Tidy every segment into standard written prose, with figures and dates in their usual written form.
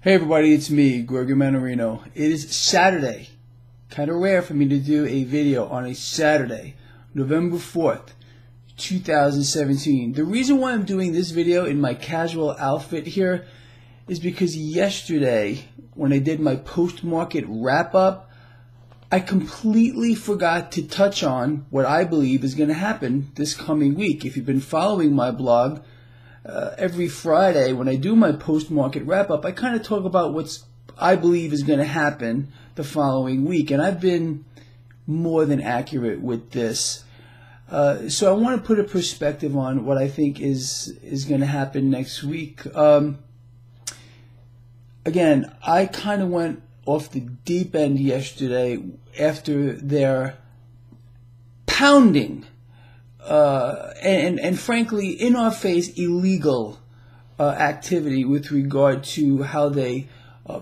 Hey everybody, it's me, Gregory Mannarino. It is Saturday. Kind of rare for me to do a video on a Saturday, November 4th, 2017. The reason why I'm doing this video in my casual outfit here is because yesterday, when I did my post-market wrap-up, I completely forgot to touch on what I believe is going to happen this coming week. If you've been following my blog, every Friday when I do my post-market wrap-up, I kind of talk about what I believe is going to happen the following week. And I've been more than accurate with this. So I want to put a perspective on what I think is going to happen next week. Again, I kind of went off the deep end yesterday after their pounding and frankly, in our face, illegal activity with regard to how they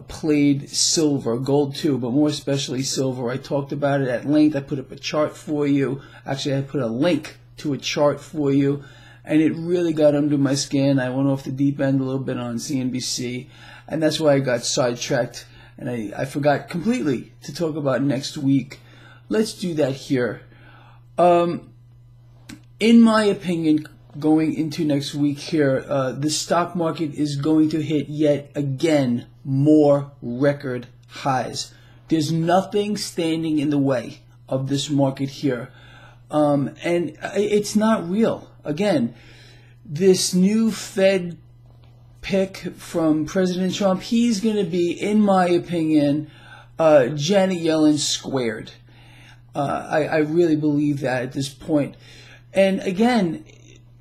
played silver, gold too, but more especially silver. I talked about it at length. I put up a chart for you. Actually, I put a link to a chart for you, and it really got under my skin. I went off the deep end a little bit on CNBC, and that's why I got sidetracked, and I forgot completely to talk about next week. Let's do that here. In my opinion, going into next week here, the stock market is going to hit yet again more record highs. There's nothing standing in the way of this market here. And it's not real. Again, this new Fed pick from President Trump, he's going to be, in my opinion, Janet Yellen squared. I really believe that at this point. And again,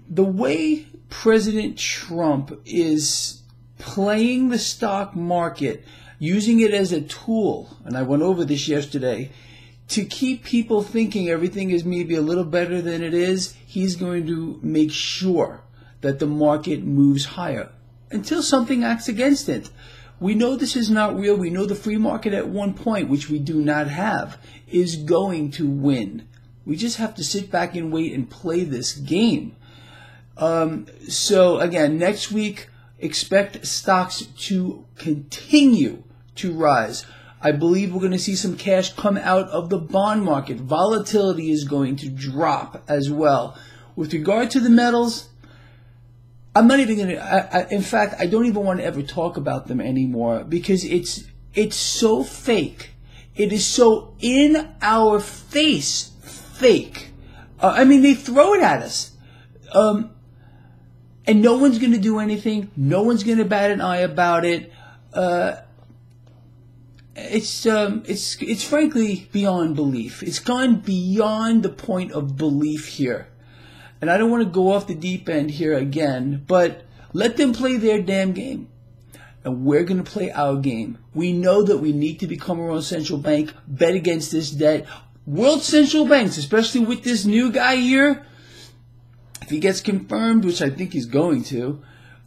the way President Trump is playing the stock market, using it as a tool, and I went over this yesterday, to keep people thinking everything is maybe a little better than it is, he's going to make sure that the market moves higher until something acts against it. We know this is not real. We know the free market at one point, which we do not have, is going to win. We just have to sit back and wait and play this game. So again, next week, expect stocks to continue to rise. I believe we're going to see some cash come out of the bond market. Volatility is going to drop as well. With regard to the metals, I'm not even going to, in fact, I don't even want to ever talk about them anymore because it's so fake. It is so in our face fake. I mean, they throw it at us. And no one's going to do anything. No one's going to bat an eye about it. It's frankly beyond belief. It's gone beyond the point of belief here. And I don't want to go off the deep end here again, but let them play their damn game. And we're going to play our game. We know that we need to become our own central bank, bet against this debt. World central banks, especially with this new guy here, if he gets confirmed, which I think he's going to,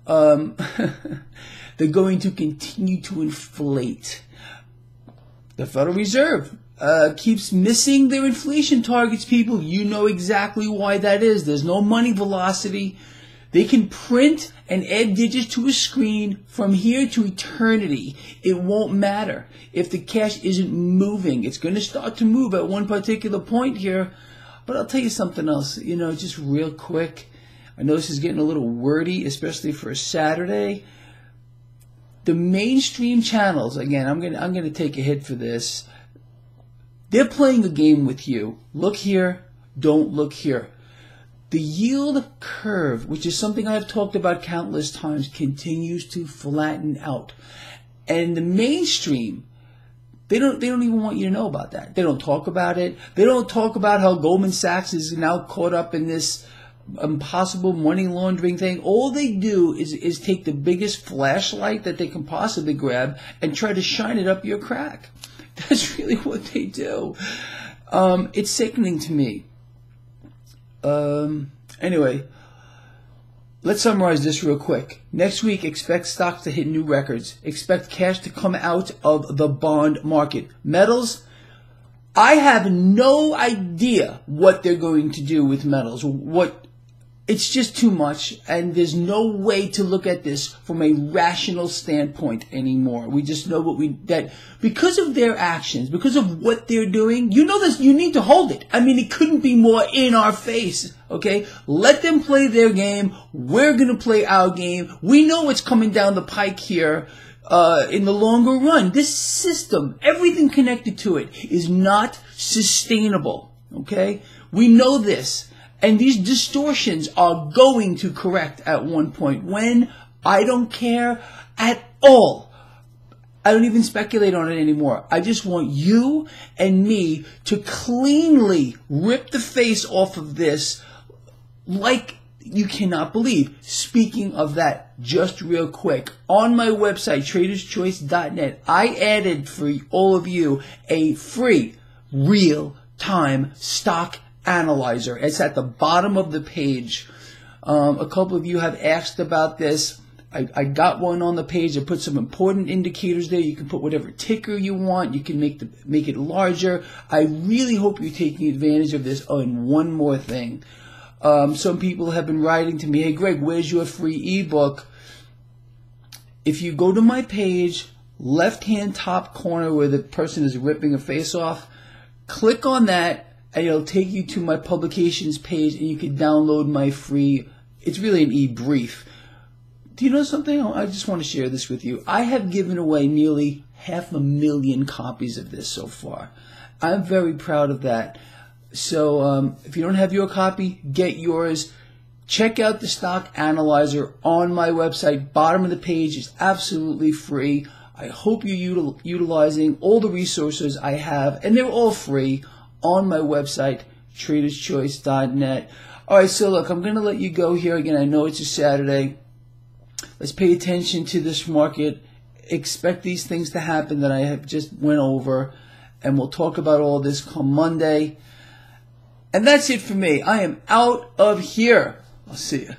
they're going to continue to inflate. The Federal Reserve keeps missing their inflation targets, people. You know exactly why that is. There's no money velocity. They can print and add digits to a screen from here to eternity. It won't matter if the cash isn't moving. It's going to start to move at one particular point here. But I'll tell you something else, just real quick. I know this is getting a little wordy, especially for a Saturday. The mainstream channels, again, I'm going to take a hit for this. They're playing a game with you. Look here, don't look here. The yield curve, which is something I have talked about countless times, continues to flatten out. And the mainstream, they don't even want you to know about that. They don't talk about it. They don't talk about how Goldman Sachs is now caught up in this impossible money laundering thing. All they do is take the biggest flashlight that they can possibly grab and try to shine it up your crack. That's really what they do. It's sickening to me. Anyway, let's summarize this real quick. Next week, expect stocks to hit new records. Expect cash to come out of the bond market. Metals, I have no idea what they're going to do with metals. It's just too much, and there's no way to look at this from a rational standpoint anymore. We just know that because of their actions, because of what they're doing, you know this, you need to hold it. I mean, it couldn't be more in our face, okay? Let them play their game. We're going to play our game. We know what's coming down the pike here in the longer run. This system, everything connected to it, is not sustainable, okay? We know this. And these distortions are going to correct at one point. When? I don't care at all. I don't even speculate on it anymore. I just want you and me to cleanly rip the face off of this like you cannot believe. Speaking of that, just real quick, on my website, traderschoice.net, I added for all of you a free real-time stock analyzer. It's at the bottom of the page. A couple of you have asked about this. I got one on the page. I put some important indicators there. You can put whatever ticker you want. You can make it larger. I really hope you're taking advantage of this. Oh, and one more thing. Some people have been writing to me, hey Greg, where's your free ebook? If you go to my page, left-hand top corner where the person is ripping a face off, click on that, and it'll take you to my publications page, and you can download my free, it's really an e-brief. Do you know something? I just want to share this with you. I have given away nearly 500,000 copies of this so far. I'm very proud of that. So if you don't have your copy, get yours. Check out the stock analyzer on my website. Bottom of the page is absolutely free. I hope you're utilizing all the resources I have, and they're all free, on my website, traderschoice.net. All right, so look, I'm going to let you go here. Again, I know it's a Saturday. Let's pay attention to this market. Expect these things to happen that I have just went over, and we'll talk about all this come Monday. And that's it for me. I am out of here. I'll see you.